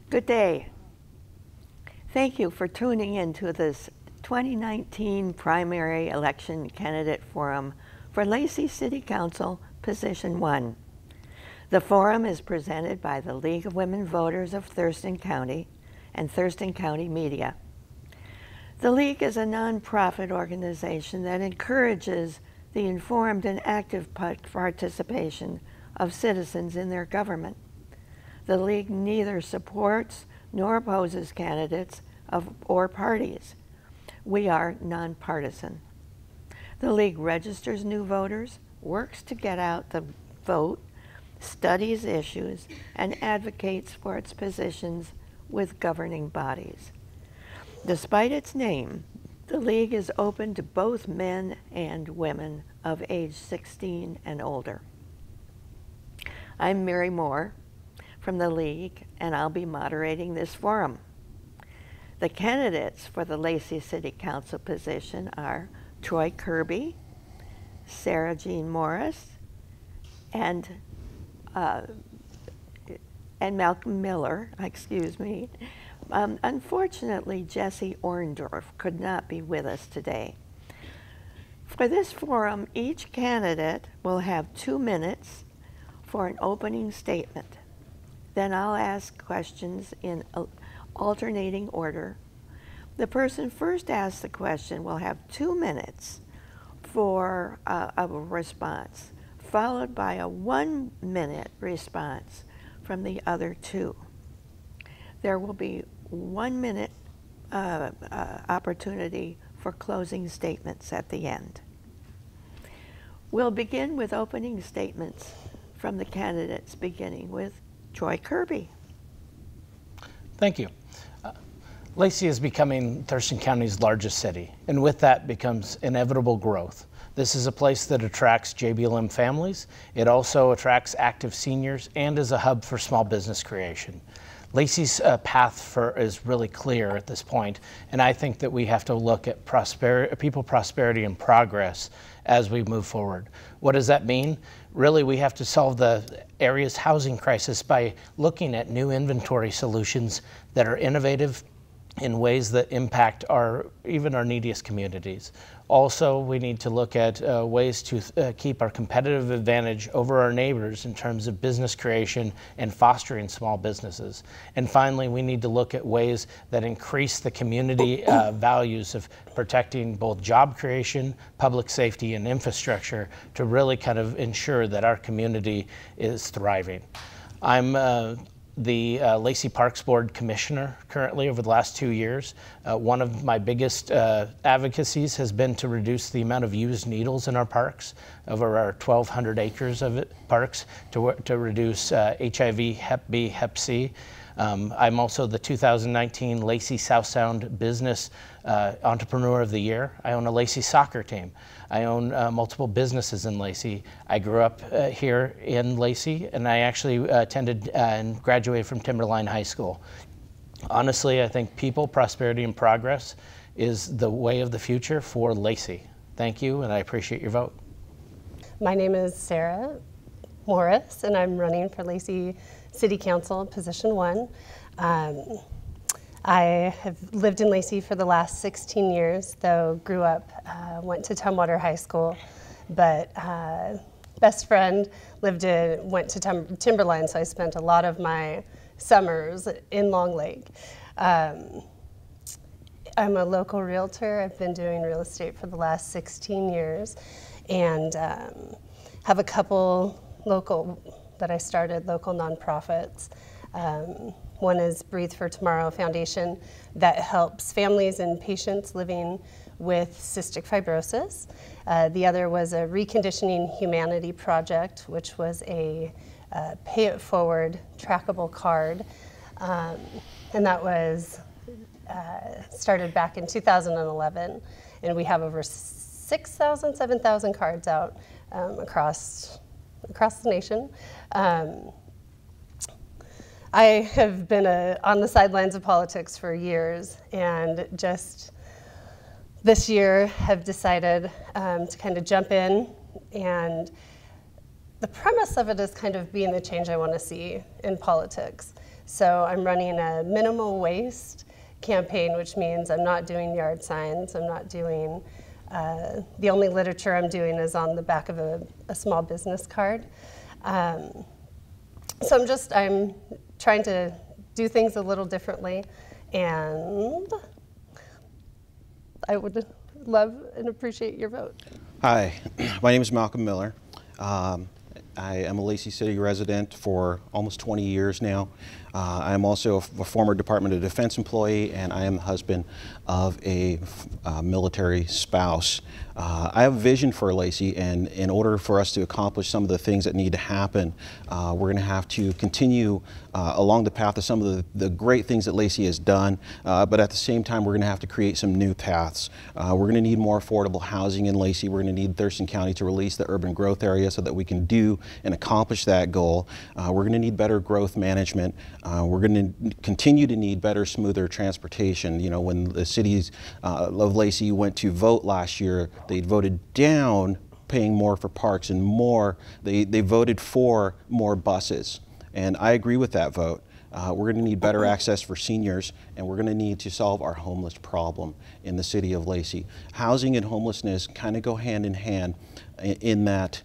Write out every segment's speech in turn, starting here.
Good day. Thank you for tuning in to this 2019 primary election candidate forum for Lacey City Council Position 1. The forum is presented by the League of Women Voters of Thurston County and Thurston County Media. The League is a nonprofit organization that encourages the informed and active participation of citizens in their government. The League neither supports nor opposes candidates or parties. We are nonpartisan. The League registers new voters, works to get out the vote, studies issues, and advocates for its positions with governing bodies. Despite its name, the League is open to both men and women of age 16 and older. I'm Mary Moore from the League, and I'll be moderating this forum. The candidates for the Lacey City Council position are Troy Kirby, Sarah Jean Morris, and Malcolm Miller, Unfortunately, Jesse Orndorff could not be with us today. For this forum, each candidate will have 2 minutes for an opening statement. Then I'll ask questions in alternating order. The person first asked the question will have 2 minutes for a response, followed by a 1-minute response from the other two. There will be 1 minute opportunity for closing statements at the end. We'll begin with opening statements from the candidates, beginning with Troy Kirby. Thank you. Lacey is becoming Thurston County's largest city, and with that becomes inevitable growth. This is a place that attracts JBLM families. It also attracts active seniors and is a hub for small business creation. Lacey's path is really clear at this point, and I think that we have to look at people prosperity and progress as we move forward. What does that mean? Really, we have to solve the area's housing crisis by looking at new inventory solutions that are innovative in ways that impact even our neediest communities. Also, we need to look at ways to keep our competitive advantage over our neighbors in terms of business creation and fostering small businesses. And finally, we need to look at ways that increase the community values of protecting both job creation, public safety, and infrastructure to really kind of ensure that our community is thriving. I'm the Lacey Parks Board Commissioner currently over the last 2 years. One of my biggest advocacies has been to reduce the amount of used needles in our parks, over our 1,200 acres of parks, to reduce HIV, Hep B, Hep C. I'm also the 2019 Lacey South Sound Business Entrepreneur of the Year. I own a Lacey soccer team. I own multiple businesses in Lacey. I grew up here in Lacey, and I actually attended and graduated from Timberline High School. Honestly, I think people, prosperity, and progress is the way of the future for Lacey. Thank you, and I appreciate your vote. My name is Sarah Morris, and I'm running for Lacey City Council, Position 1. I have lived in Lacey for the last 16 years, though grew up, went to Tumwater High School, but best friend went to Timberline, so I spent a lot of my summers in Long Lake. I'm a local realtor. I've been doing real estate for the last 16 years, and have a couple local nonprofits. One is Breathe for Tomorrow Foundation that helps families and patients living with cystic fibrosis. The other was a Reconditioning Humanity project, which was a pay it forward trackable card. And that was started back in 2011. And we have over 6,000, 7,000 cards out across the nation. I have been on the sidelines of politics for years, and just this year have decided to kind of jump in, and the premise of it is kind of being the change I want to see in politics. So I'm running a minimal waste campaign, which means I'm not doing yard signs, I'm not doing, the only literature I'm doing is on the back of a small business card. So I'm trying to do things a little differently, and I would love and appreciate your vote. Hi, my name is Malcolm Miller. I am a Lacey City resident for almost 20 years now. I am also a former Department of Defense employee, and I am the husband of a military spouse. I have a vision for Lacey, and in order for us to accomplish some of the things that need to happen, we're going to have to continue along the path of some of the great things that Lacey has done, but at the same time we're going to have to create some new paths. We're going to need more affordable housing in Lacey. We're going to need Thurston County to release the urban growth area so that we can do and accomplish that goal. We're going to need better growth management. We're going to continue to need better, smoother transportation. You know, when the cities of Lacey went to vote last year, they voted down paying more for parks and more. They voted for more buses. And I agree with that vote. We're going to need better access for seniors, and we're going to need to solve our homeless problem in the city of Lacey. Housing and homelessness kind of go hand in hand in that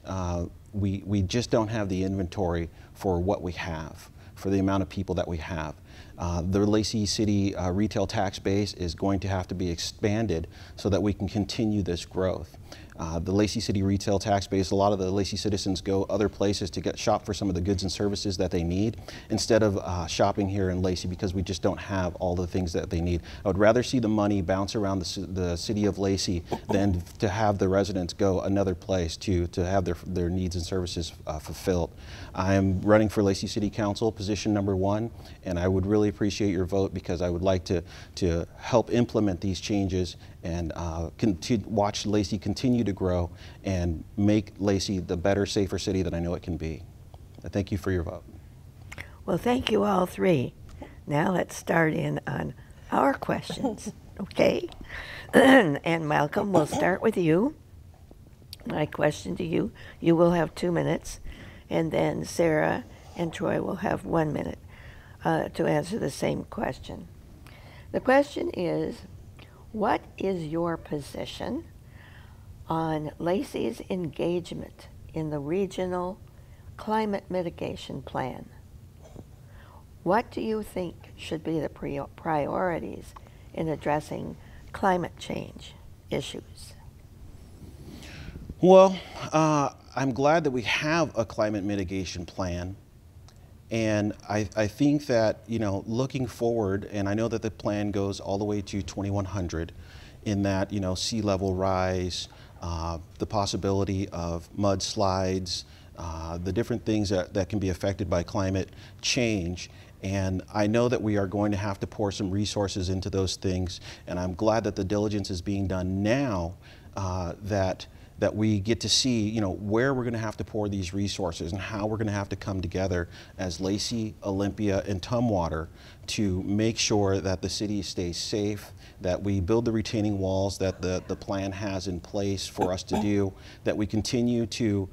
we just don't have the inventory for what we have, for the amount of people that we have. The Lacey City retail tax base is going to have to be expanded so that we can continue this growth. The Lacey City retail tax base, a lot of the Lacey citizens go other places to shop for some of the goods and services that they need instead of shopping here in Lacey because we just don't have all the things that they need. I would rather see the money bounce around the city of Lacey than to have the residents go another place to have their needs and services fulfilled. I am running for Lacey City Council, position #1, and I would really appreciate your vote because I would like to help implement these changes and watch Lacey continue to grow and make Lacey the better, safer city that I know it can be. Thank you for your vote. Well, thank you all three. Now let's start in on our questions, okay? And Malcolm, we'll start with you. My question to you, you will have 2 minutes, and then Sarah and Troy will have 1 minute to answer the same question. The question is, what is your position on Lacey's engagement in the regional climate mitigation plan? What do you think should be the priorities in addressing climate change issues? Well, I'm glad that we have a climate mitigation plan. And I think that, you know, looking forward, and I know that the plan goes all the way to 2100 in that, you know, sea level rise, the possibility of mudslides, the different things that can be affected by climate change. And I know that we are going to have to pour some resources into those things. And I'm glad that the diligence is being done now that we get to see, you know, where we're going to have to pour these resources and how we're going to have to come together as Lacey, Olympia, and Tumwater to make sure that the city stays safe, that we build the retaining walls that the plan has in place for us to do, that we continue to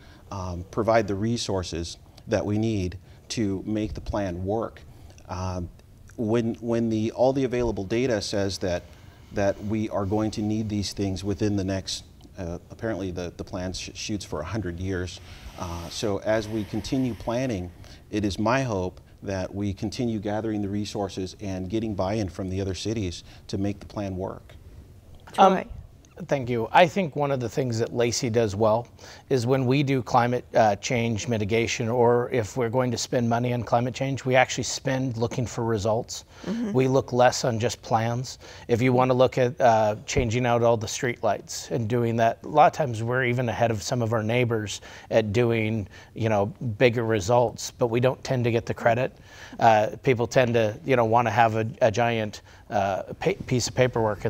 provide the resources that we need to make the plan work. When all the available data says that we are going to need these things within the next apparently the plan shoots for 100 years. So as we continue planning, it is my hope that we continue gathering the resources and getting buy-in from the other cities to make the plan work. Troy. Thank you. I think one of the things that Lacey does well is when we do climate change mitigation, or if we're going to spend money on climate change, we actually spend looking for results. Mm-hmm. We look less on just plans. If you want to look at changing out all the street lights and doing that, a lot of times we're even ahead of some of our neighbors at doing, you know, bigger results, but we don't tend to get the credit. People tend to, you know, want to have a giant piece of paperwork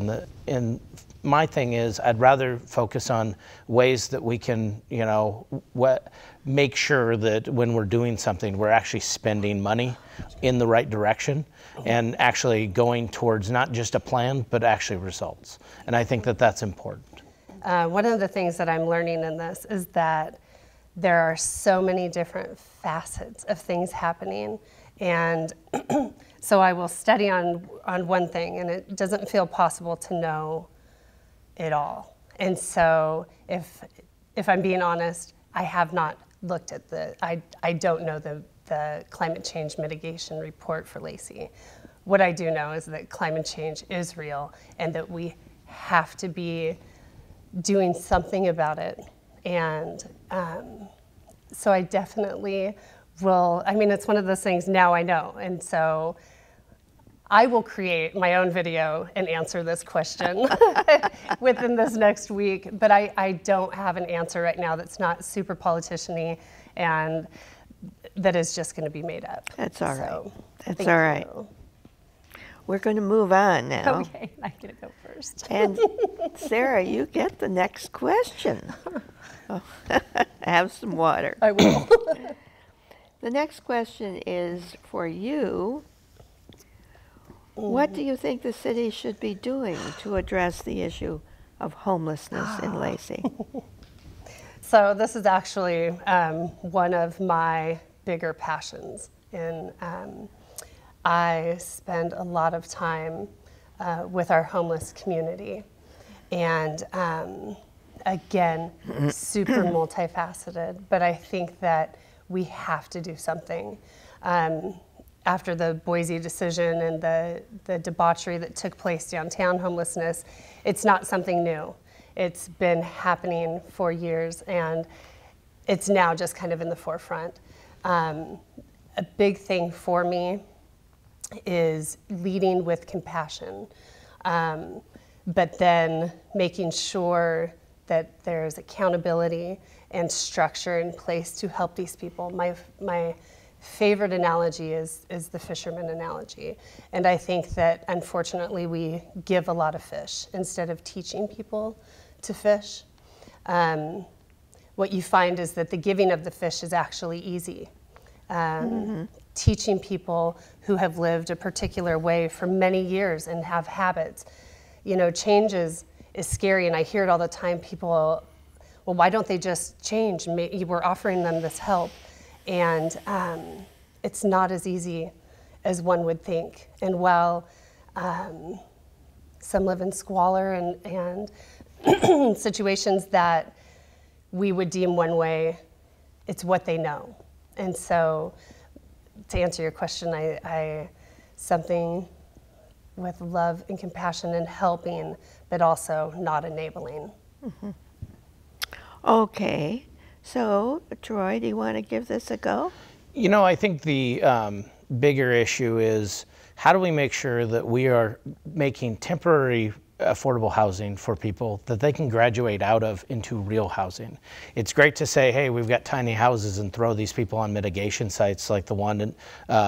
in my thing is I'd rather focus on ways that we can, you know, make sure that when we're doing something, we're actually spending money in the right direction and actually going towards not just a plan, but actually results. And I think that that's important. One of the things that I'm learning in this is that there are so many different facets of things happening, And so I will study on one thing, and it doesn't feel possible to know it all. And so if I'm being honest, I have not looked at I don't know the climate change mitigation report for Lacey. What I do know is that climate change is real and that we have to be doing something about it. And so I definitely will, I mean, it's one of those things now I know. And so I will create my own video and answer this question within this next week, but I don't have an answer right now that's not super politician-y and that is just going to be made up. That's all right. So, That's all right. We're going to move on now. Okay, I'm going to go first. And Sarah, you get the next question. Oh, have some water. I will. The next question is for you. What do you think the city should be doing to address the issue of homelessness in Lacey? So this is actually one of my bigger passions. I spend a lot of time with our homeless community. And again, super multifaceted, but I think that we have to do something. After the Boise decision and the debauchery that took place downtown, homelessness, it's not something new. It's been happening for years, and it's now just kind of in the forefront. A big thing for me is leading with compassion, but then making sure that there's accountability and structure in place to help these people. My favorite analogy is the fisherman analogy. And I think that unfortunately we give a lot of fish instead of teaching people to fish. What you find is that the giving of the fish is actually easy. Teaching people who have lived a particular way for many years and have habits. You know, change is scary, and I hear it all the time. People, well, why don't they just change? We're offering them this help. And it's not as easy as one would think. And while some live in squalor and situations that we would deem one way, it's what they know. And so to answer your question, I something with love and compassion and helping, but also not enabling. Okay. So, Troy, do you want to give this a go? You know, I think the bigger issue is how do we make sure that we are making temporary affordable housing for people that they can graduate out of into real housing. It's great to say, hey, we've got tiny houses and throw these people on mitigation sites like the one in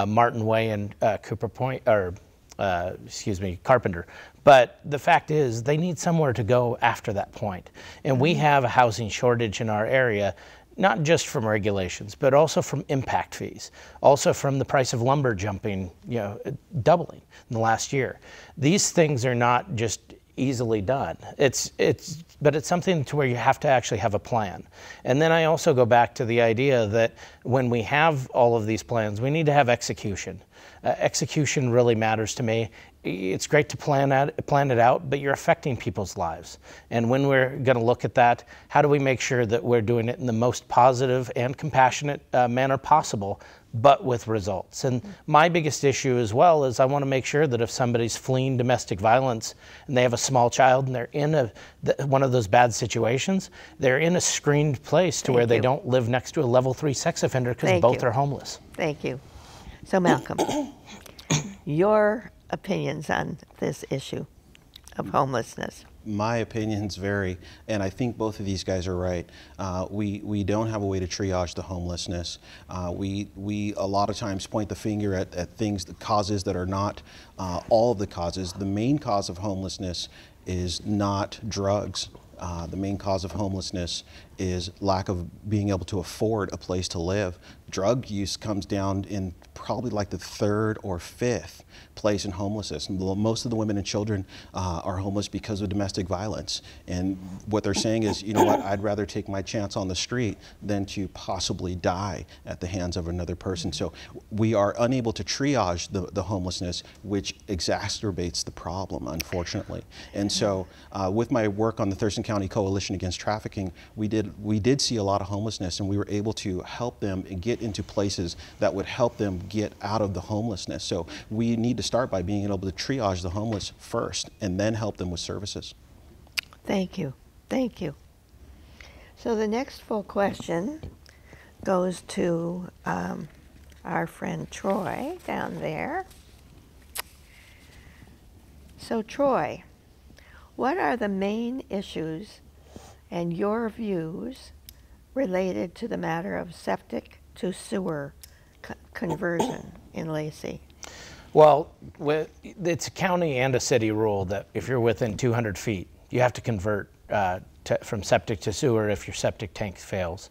Martin Way and Cooper Point, or Carpenter. But the fact is they need somewhere to go after that point. And we have a housing shortage in our area, not just from regulations, but also from impact fees, also from the price of lumber jumping, doubling in the last year. These things are not just easily done. But it's something to where you have to actually have a plan. And then I also go back to the idea that when we have all of these plans, we need to have execution. Execution really matters to me. It's great to plan it out, but you're affecting people's lives. And when we're going to look at that, how do we make sure that we're doing it in the most positive and compassionate manner possible, but with results? And my biggest issue as well is I want to make sure that if somebody's fleeing domestic violence and they have a small child and they're in one of those bad situations, they're in a screened place to where they don't live next to a level 3 sex offender because both are homeless. Thank you. So Malcolm, your opinions on this issue of homelessness? My opinions vary, and I think both of these guys are right. We don't have a way to triage the homelessness. We a lot of times point the finger at things, the causes that are not all of the causes. The main cause of homelessness is not drugs. The main cause of homelessness is lack of being able to afford a place to live. Drug use comes down in probably like the 3rd or 5th place in homelessness. Most of the women and children are homeless because of domestic violence. And what they're saying is, you know what, I'd rather take my chance on the street than to possibly die at the hands of another person. So we are unable to triage the homelessness, which exacerbates the problem, unfortunately. And so with my work on the Thurston County Coalition Against Trafficking, we did see a lot of homelessness, and we were able to help them get into places that would help them get out of the homelessness. So we need to start by being able to triage the homeless first and then help them with services. Thank you. Thank you. So the next full question goes to our friend Troy down there. So Troy, what are the main issues and your views related to the matter of septic to sewer conversion in Lacey? Well, it's a county and a city rule that if you're within 200 feet, you have to convert from septic to sewer if your septic tank fails.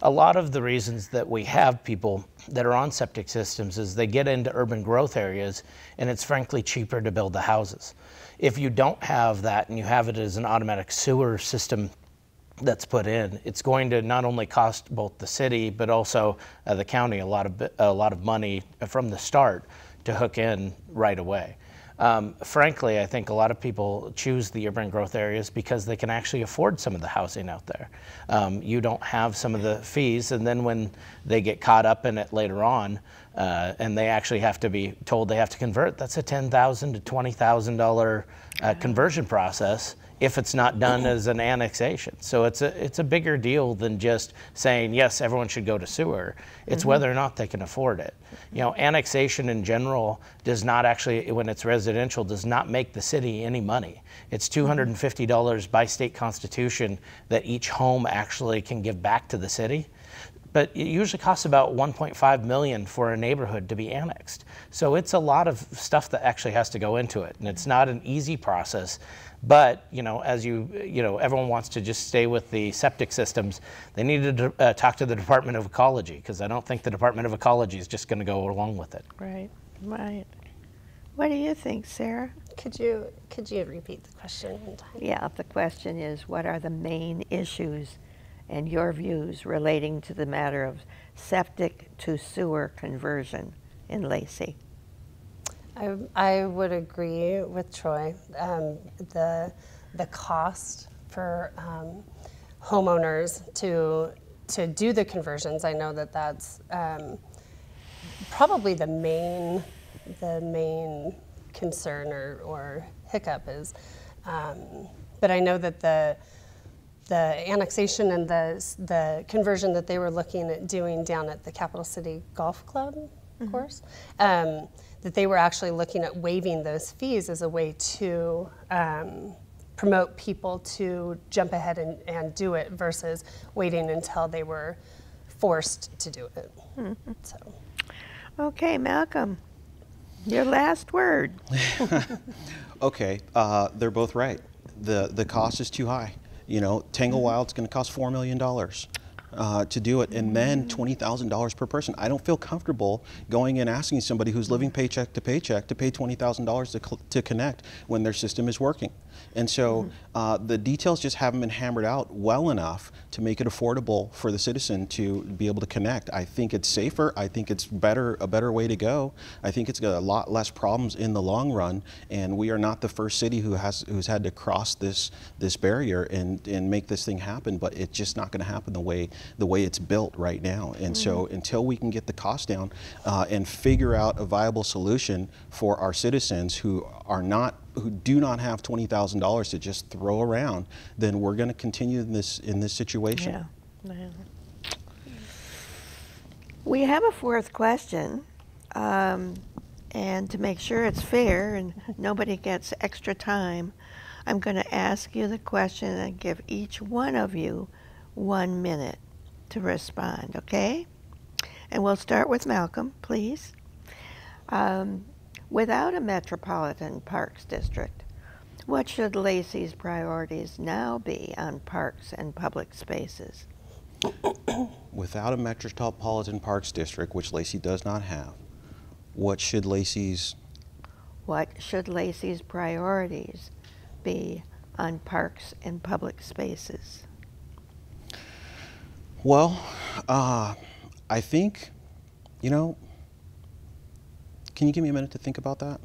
A lot of the reasons that we have people that are on septic systems is they get into urban growth areas and it's frankly cheaper to build the houses. If you don't have that and you have it as an automatic sewer system that's put in, it's going to not only cost both the city but also the county a lot of money from the start to hook in right away. Frankly, I think a lot of people choose the urban growth areas because they can actually afford some of the housing out there. You don't have some of the fees, and then when they get caught up in it later on, and they actually have to be told they have to convert, that's a $10,000 to $20,000 conversion process if it's not done as an annexation. So it's a bigger deal than just saying, yes, everyone should go to sewer. It's whether or not they can afford it. You know, annexation in general does not actually, when it's residential, does not make the city any money. It's $250 by state constitution that each home actually can give back to the city. But it usually costs about $1.5 million for a neighborhood to be annexed. So it's a lot of stuff that actually has to go into it, and it's not an easy process. But you know, as everyone wants to just stay with the septic systems, they need to talk to the Department of Ecology, because I don't think the Department of Ecology is just going to go along with it. Right, right. What do you think, Sarah? Could you repeat the question? Yeah, the question is, what are the main issues and your views relating to the matter of septic to sewer conversion in Lacey? I would agree with Troy. The cost for homeowners to do the conversions, I know that's probably the main concern or hiccup is, but I know that the annexation and the conversion that they were looking at doing down at the Capital City Golf Club course, that they were actually looking at waiving those fees as a way to promote people to jump ahead and do it versus waiting until they were forced to do it. So. Okay, Malcolm, your last word. Okay, they're both right. The cost is too high. You know, Tanglewild's going to cost $4 million to do it, and then $20,000 per person. I don't feel comfortable going and asking somebody who's living paycheck to paycheck to pay $20,000 to connect when their system is working. And so the details just haven't been hammered out well enough to make it affordable for the citizen to be able to connect. I think it's safer. I think it's a better way to go. I think it's got a lot less problems in the long run, and we are not the first city who's had to cross this barrier and make this thing happen, but it's just not going to happen the way it's built right now. And so until we can get the cost down and figure out a viable solution for our citizens who do not have $20,000 to just throw around, then we're going to continue in this situation. Yeah. We have a fourth question, and to make sure it's fair and nobody gets extra time, I'm going to ask you the question and give each one of you 1 minute to respond, okay? And we'll start with Malcolm, please. Without a metropolitan parks district, what should Lacey's priorities now be on parks and public spaces? Without a Metropolitan Parks District, which Lacey does not have, what should Lacey's priorities be on parks and public spaces? Well, I think, you know, can you give me a minute to think about that?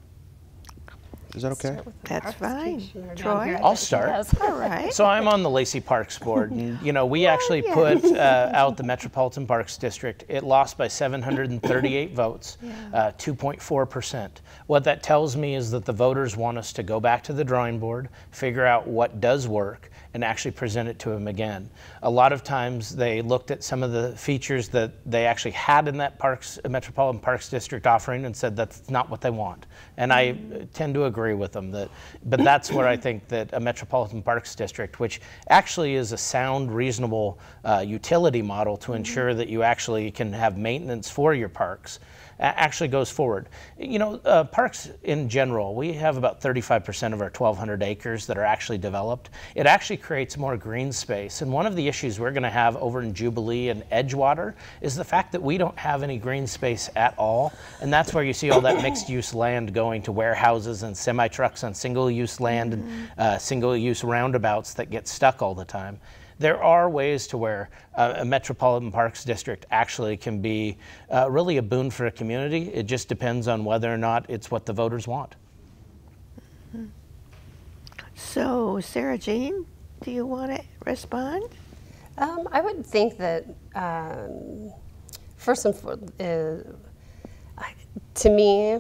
Is that okay? That's fine. Troy? I'll start. All right. So I'm on the Lacey Parks Board, and you know, we actually put out the Metropolitan Parks District. It lost by 738 votes, 2.4%. What that tells me is that the voters want us to go back to the drawing board, figure out what does work, and actually present it to them again. A lot of times they looked at some of the features that they actually had in that Metropolitan Parks District offering and said that's not what they want. And I tend to agree with them, but that's what I think that a Metropolitan Parks District, which actually is a sound, reasonable utility model to ensure that you actually can have maintenance for your parks, actually goes forward. You know, parks in general, we have about 35% of our 1,200 acres that are actually developed. It actually creates more green space, and one of the issues we're going to have over in Jubilee and Edgewater is the fact that we don't have any green space at all, and that's where you see all that mixed-use land going to warehouses and semi-trucks on single-use land and single-use roundabouts that get stuck all the time. There are ways to where a Metropolitan Parks District actually can be really a boon for a community. It just depends on whether or not it's what the voters want. So, Sarah Jean, do you want to respond? I would think that first and foremost, to me,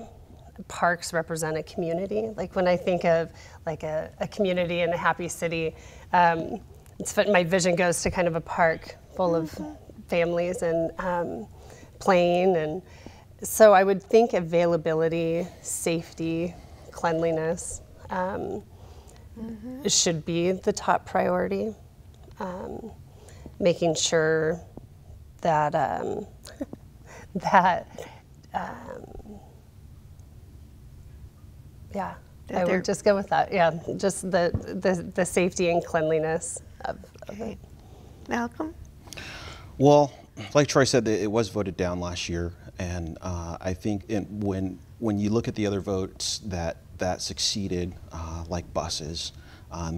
parks represent a community. Like when I think of like a community in a happy city, my vision goes to kind of a park full of families and playing, and so I would think availability, safety, cleanliness should be the top priority. Making sure that I would just go with that. Yeah, just the safety and cleanliness of it. Malcolm? Well, like Troy said, it was voted down last year, and I think when you look at the other votes that succeeded, like buses,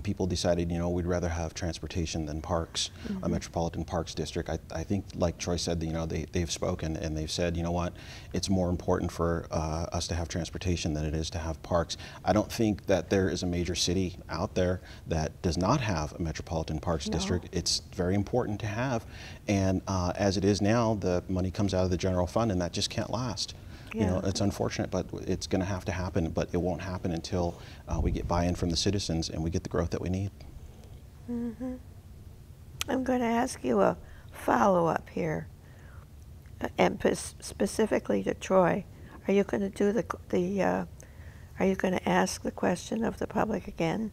people decided, you know, we'd rather have transportation than parks, a Metropolitan Parks District. I think, like Troy said, you know, they've spoken and they've said, you know what, it's more important for us to have transportation than it is to have parks. I don't think that there is a major city out there that does not have a Metropolitan Parks District. It's very important to have, and as it is now, the money comes out of the general fund, and that just can't last. You know, it's unfortunate, but it's going to have to happen, but it won't happen until we get buy-in from the citizens and we get the growth that we need. I'm going to ask you a follow-up here, and specifically to Troy. Are you going to do are you going to ask the question of the public again?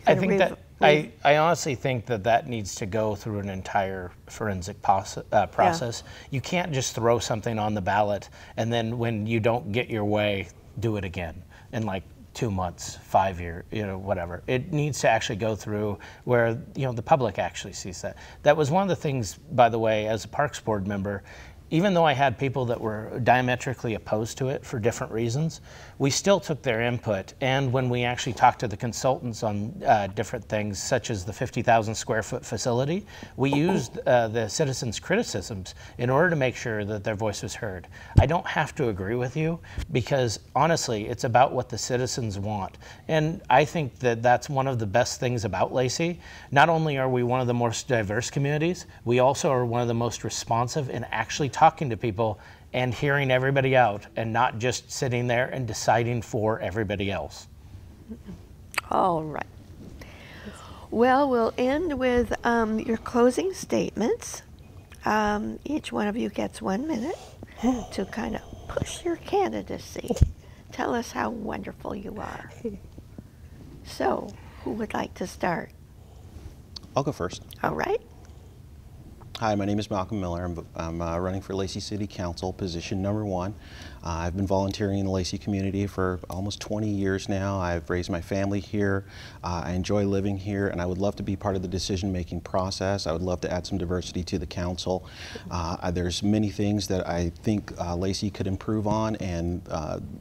I think that I honestly think that needs to go through an entire forensic process. You can't just throw something on the ballot and then when you don't get your way, do it again in like 2 months, 5 years, you know, whatever. It needs to actually go through where, you know, the public actually sees that. That was one of the things, by the way, as a Parks Board member, even though I had people that were diametrically opposed to it for different reasons, we still took their input. And when we actually talked to the consultants on different things, such as the 50,000 square foot facility, we used the citizens' criticisms in order to make sure that their voice was heard. I don't have to agree with you because honestly, it's about what the citizens want. And I think that that's one of the best things about Lacey. Not only are we one of the most diverse communities, we also are one of the most responsive in actually talking to people and hearing everybody out and not just sitting there and deciding for everybody else. All right. Well, we'll end with your closing statements. Each one of you gets 1 minute to kind of push your candidacy. Tell us how wonderful you are. So, who would like to start? I'll go first. All right. Hi, my name is Malcolm Miller. I'm running for Lacey City Council, position number 1. I've been volunteering in the Lacey community for almost 20 years now. I've raised my family here. I enjoy living here, and I would love to be part of the decision-making process. I would love to add some diversity to the council. There's many things that I think Lacey could improve on, and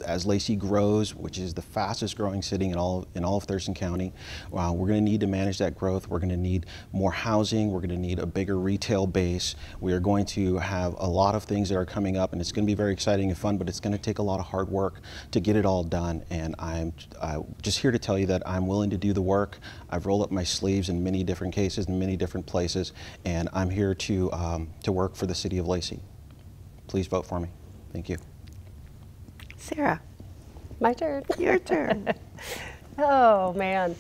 as Lacey grows, which is the fastest growing city in all of Thurston County, we're going to need to manage that growth. We're going to need more housing. We're going to need a bigger retail base. We are going to have a lot of things that are coming up, and it's going to be very exciting and fun, but it's going to take a lot of hard work to get it all done. And I'm just here to tell you that I'm willing to do the work. I've rolled up my sleeves in many different cases, in many different places, and I'm here to work for the city of Lacey. Please vote for me. Thank you. Sarah. My turn. Your turn. Oh, man.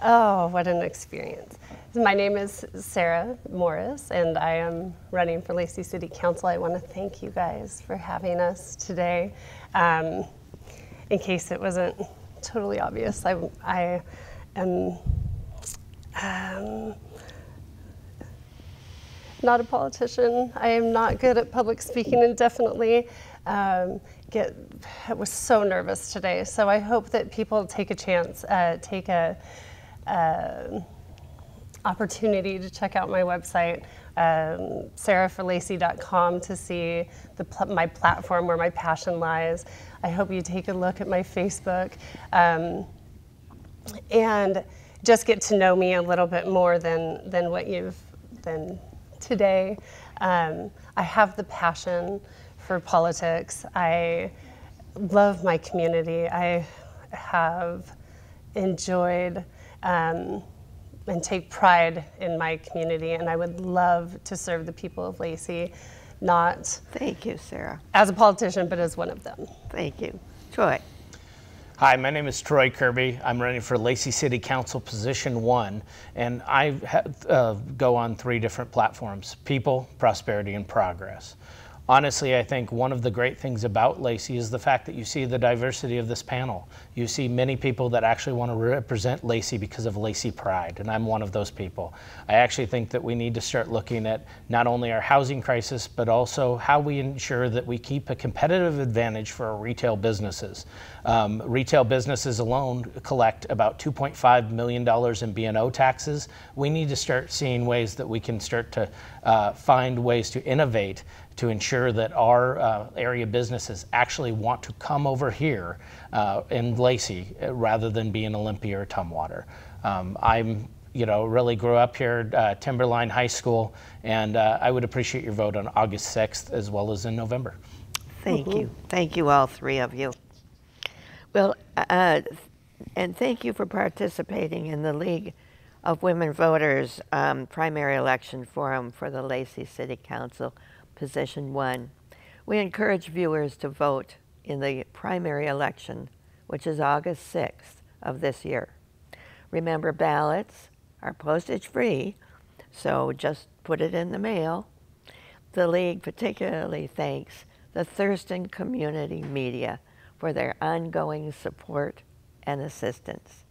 Oh, what an experience. My name is Sarah Morris, and I am running for Lacey City Council. I want to thank you guys for having us today. In case it wasn't totally obvious, I am not a politician. I am not good at public speaking, and definitely I was so nervous today. So I hope that people take a chance, take a opportunity to check out my website, sarahforlacey.com, to see my platform where my passion lies. I hope you take a look at my Facebook and just get to know me a little bit more than what you've been today. I have the passion for politics. I love my community. I have enjoyed and take pride in my community, and I would love to serve the people of Lacey, not Thank you, Sarah. as a politician, but as one of them. Thank you. Troy. Hi, my name is Troy Kirby. I'm running for Lacey City Council, position 1, and I go on 3 different platforms: people, prosperity, and progress. Honestly, I think one of the great things about Lacey is the fact that you see the diversity of this panel. You see many people that actually want to represent Lacey because of Lacey pride, and I'm one of those people. I actually think that we need to start looking at not only our housing crisis, but also how we ensure that we keep a competitive advantage for our retail businesses. Retail businesses alone collect about $2.5 million in B&O taxes. We need to start seeing ways that we can start to find ways to innovate to ensure that our area businesses actually want to come over here in Lacey rather than be in Olympia or Tumwater. Really grew up here, Timberline High School, and I would appreciate your vote on August 6th as well as in November. Thank you. Thank you, all 3 of you. Well, and thank you for participating in the League of Women Voters primary election forum for the Lacey City Council, position 1. We encourage viewers to vote in the primary election, which is August 6th of this year. Remember, ballots are postage free, so just put it in the mail. The League particularly thanks the Thurston Community Media for their ongoing support and assistance.